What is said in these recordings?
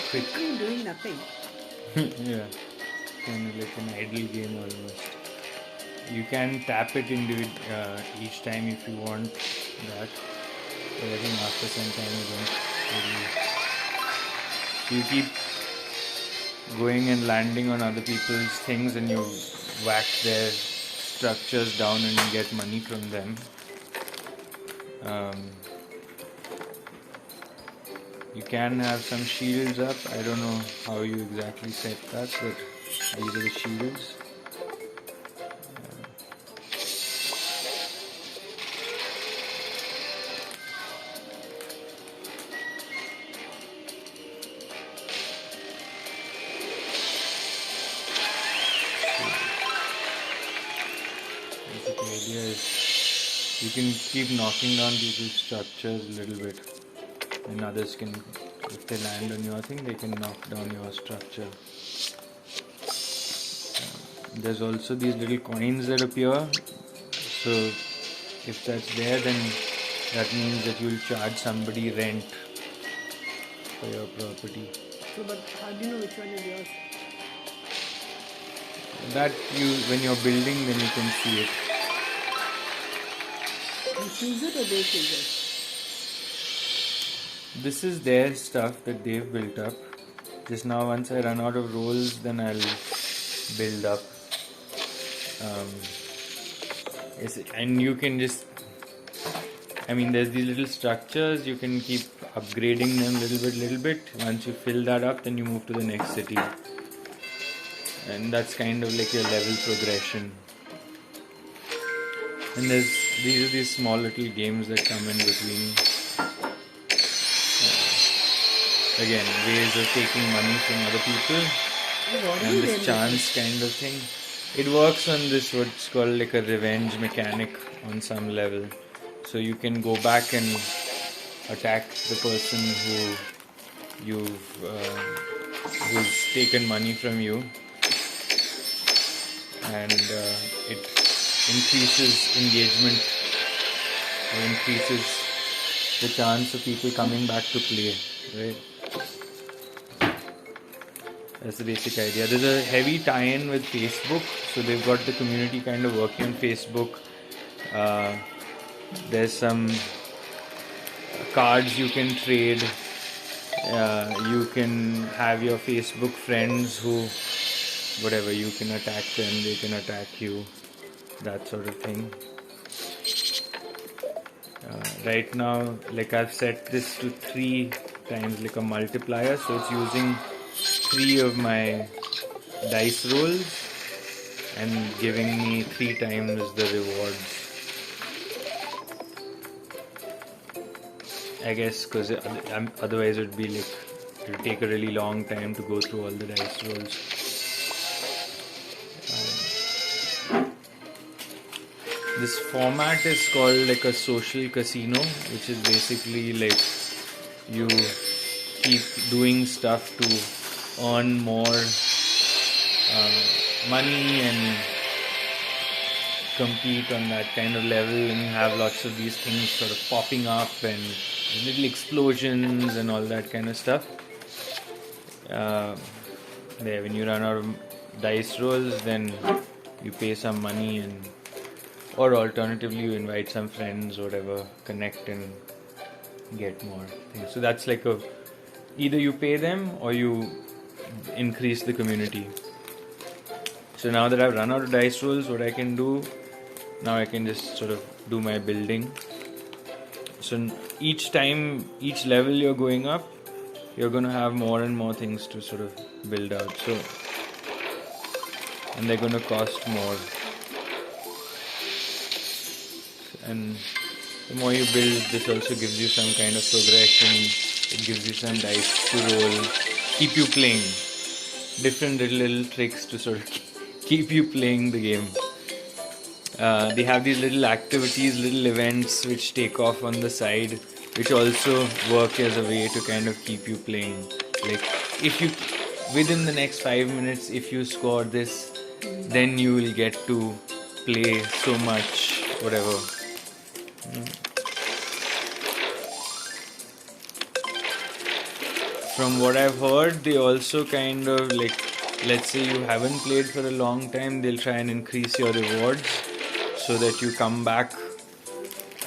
quick. Practically doing nothing. Yeah, kind of like an idle game almost. You can tap it each time if you want that. But I think after some time you don't really. So you keep going and landing on other people's things and you whack their structures down and you get money from them. You can have some shields up. I don't know how you exactly set that, but these are the shields. Basic idea is you can keep knocking down people's structures a little bit, and others can, if they land on your thing, they can knock down your structure. There's also these little coins that appear, so if that's there, then that means that you'll charge somebody rent for your property. So, but how do you know which one is yours? That when you're building, then you can see it. You choose it or they choose it? This is their stuff that they've built up. Just now, once I run out of rolls, then I'll build up. And you can just, there's these little structures, you can keep upgrading them little bit. Once you fill that up, then you move to the next city. And that's kind of like your level progression. And these are these small little games that come in between. Again, ways of taking money from other people. And this chance kind of thing. It works on this what's called like a revenge mechanic on some level. So you can go back and attack the person who's taken money from you, and it increases engagement or increases the chance of people coming back to play, right? That's the basic idea. There's a heavy tie-in with Facebook, so they've got the community kind of working on Facebook. There's some cards you can trade. You can have your Facebook friends who, whatever, you can attack them, they can attack you, that sort of thing. Right now, like I've set this to 3 times, like a multiplier, so it's using 3 of my dice rolls and giving me 3 times the rewards. I guess because otherwise it would be like, it would take a really long time to go through all the dice rolls. This format is called like a social casino, which is basically like you keep doing stuff to earn more money and compete on that kind of level, and you have lots of these things sort of popping up and little explosions and all that kind of stuff. When you run out of dice rolls, then you pay some money, or alternatively you invite some friends or whatever, connect and get more things. So that's like either you pay them or you increase the community. So now that I've run out of dice rolls, what I can do now, I can just sort of do my building. So each level you're going up, you're going to have more and more things to sort of build out. So, and they're going to cost more. And the more you build, this also gives you some kind of progression. It gives you some dice to roll, keep you playing. Different little tricks to sort of keep you playing the game. They have these little activities, little events which take off on the side, which also work as a way to kind of keep you playing. Like, if you, within the next 5 minutes, if you score this, then you will get to play so much, whatever. from what I've heard, they also kind of like, let's say you haven't played for a long time, they'll try and increase your rewards so that you come back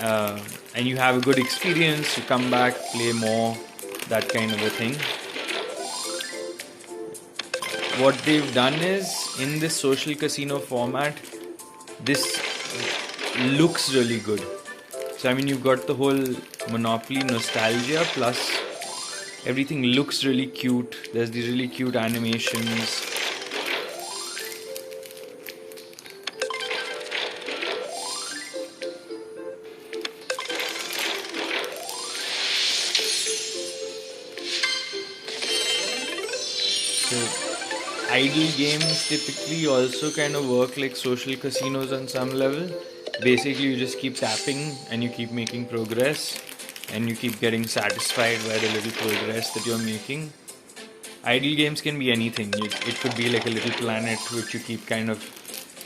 and you have a good experience, you come back, play more, that kind of a thing. What they've done is, in this social casino format, this looks really good. So I mean, you've got the whole Monopoly nostalgia, plus everything looks really cute. There's these really cute animations. So idle games typically also kind of work like social casinos on some level. Basically, you just keep tapping and you keep making progress, and you keep getting satisfied by the little progress that you're making. Idle games can be anything. It could be like a little planet which you keep kind of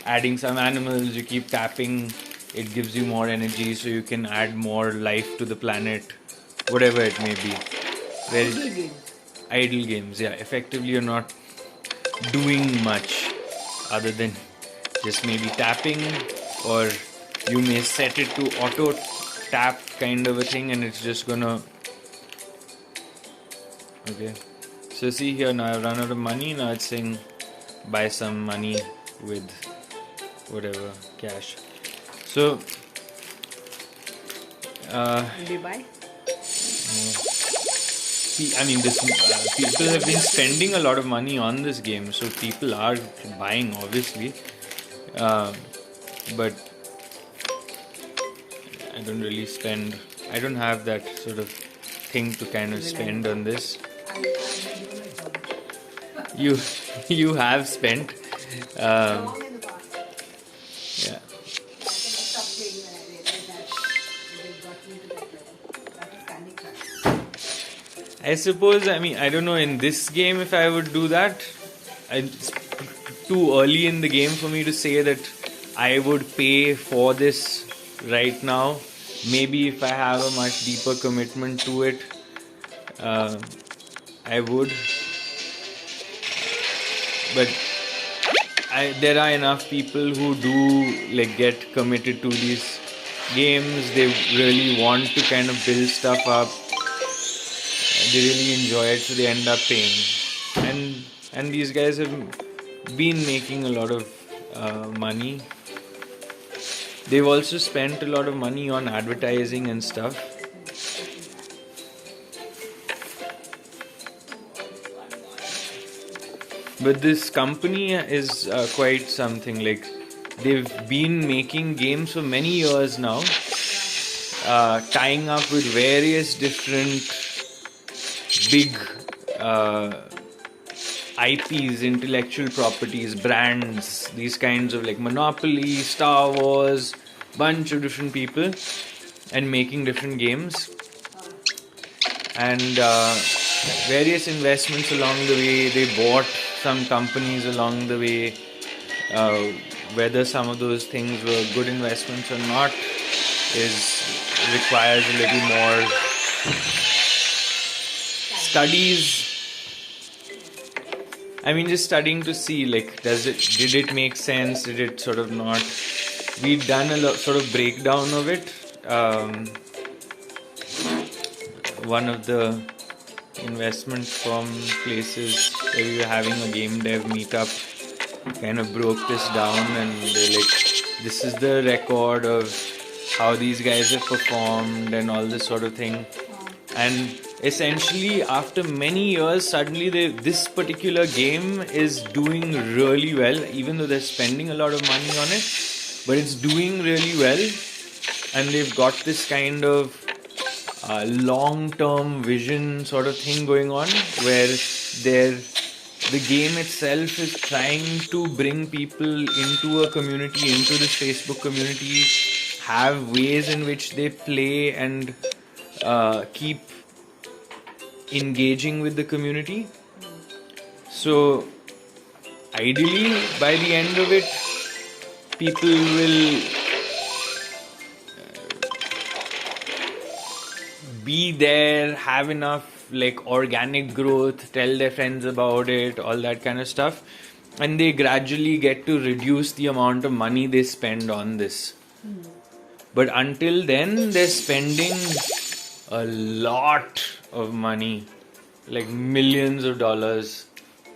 adding some animals, you keep tapping, it gives you more energy so you can add more life to the planet, whatever it may be. Idle games. Idle games, yeah. Effectively, you're not doing much other than just maybe tapping, or you may set it to auto tap kind of a thing, and it's just gonna. Okay, so see here, now I've run out of money. Now it's saying buy some money with whatever cash. So Did you buy? I mean, this people have been spending a lot of money on this game, so people are buying, obviously. But I don't really spend. I don't have that sort of thing to kind of spend on this. You have spent. Yeah. I suppose, I mean, I don't know, in this game if I would do that. It's too early in the game for me to say that I would pay for this right now. Maybe if I have a much deeper commitment to it, I would. But there are enough people who do like get committed to these games. They really want to kind of build stuff up. They really enjoy it, so they end up paying. And these guys have been making a lot of money. They've also spent a lot of money on advertising and stuff. But this company is quite something. Like, they've been making games for many years now, tying up with various different big IPs, intellectual properties, brands, these kinds of like Monopoly, Star Wars, bunch of different people, and making different games. And various investments along the way. They bought some companies along the way. Whether some of those things were good investments or not requires a little more studies. I mean, just studying to see, like, did it make sense? Did it sort of not? We've done a sort of breakdown of it. One of the investment firm places where we were having a game dev meetup kind of broke this down, and they're like, this is the record of how these guys have performed and all this sort of thing. And essentially, after many years, suddenly this particular game is doing really well, even though they're spending a lot of money on it, but it's doing really well. And they've got this kind of long-term vision sort of thing going on, where the game itself is trying to bring people into a community, into this Facebook community, have ways in which they play and keep engaging with the community. So ideally, by the end of it, people will be there, have enough like organic growth, tell their friends about it, all that kind of stuff. And they gradually get to reduce the amount of money they spend on this. But until then, they're spending a lot of money, like millions of dollars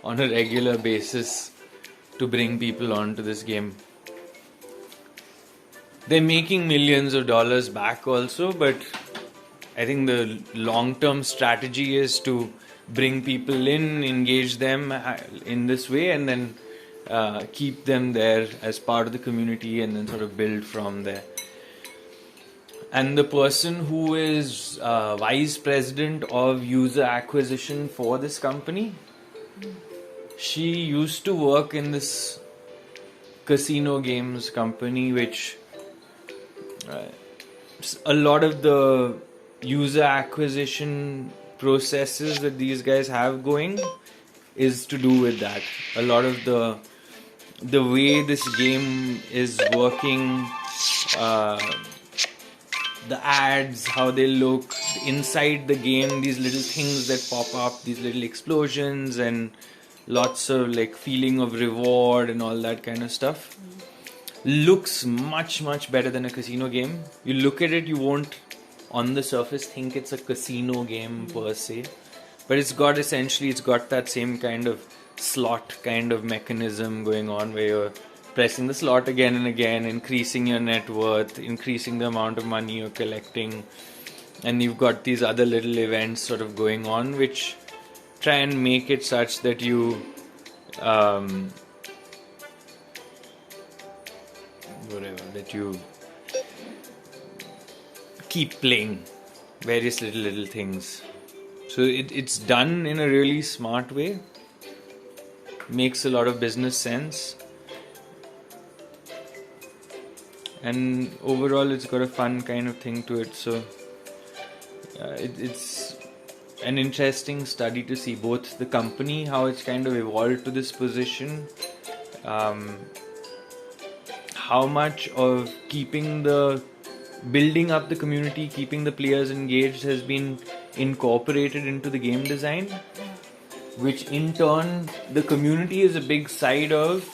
on a regular basis to bring people onto this game. They're making millions of dollars back also, but I think the long-term strategy is to bring people in, engage them in this way, and then keep them there as part of the community, and then sort of build from there. And the person who is vice president of user acquisition for this company, she used to work in this casino games company, which a lot of the user acquisition processes that these guys have going is to do with that. A lot of the way this game is working, the ads, how they look inside the game, these little things that pop up, these little explosions, and lots of like feeling of reward and all that kind of stuff, looks much better than a casino game. You look at it, you won't on the surface think it's a casino game per se, but it's got that same kind of slot kind of mechanism going on, where you're pressing the slot again and again, increasing your net worth, increasing the amount of money you're collecting, and you've got these other little events sort of going on which try and make it such that you keep playing various little things. So it's done in a really smart way, makes a lot of business sense, and overall it's got a fun kind of thing to it. So it's an interesting study to see both the company, how it's kind of evolved to this position, how much of building up the community, keeping the players engaged has been incorporated into the game design, which in turn the community is a big side of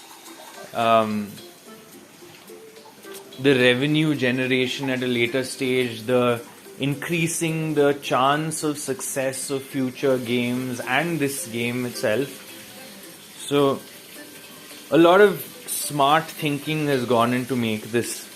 the revenue generation at a later stage, the increasing the chance of success of future games and this game itself. So a lot of smart thinking has gone into make this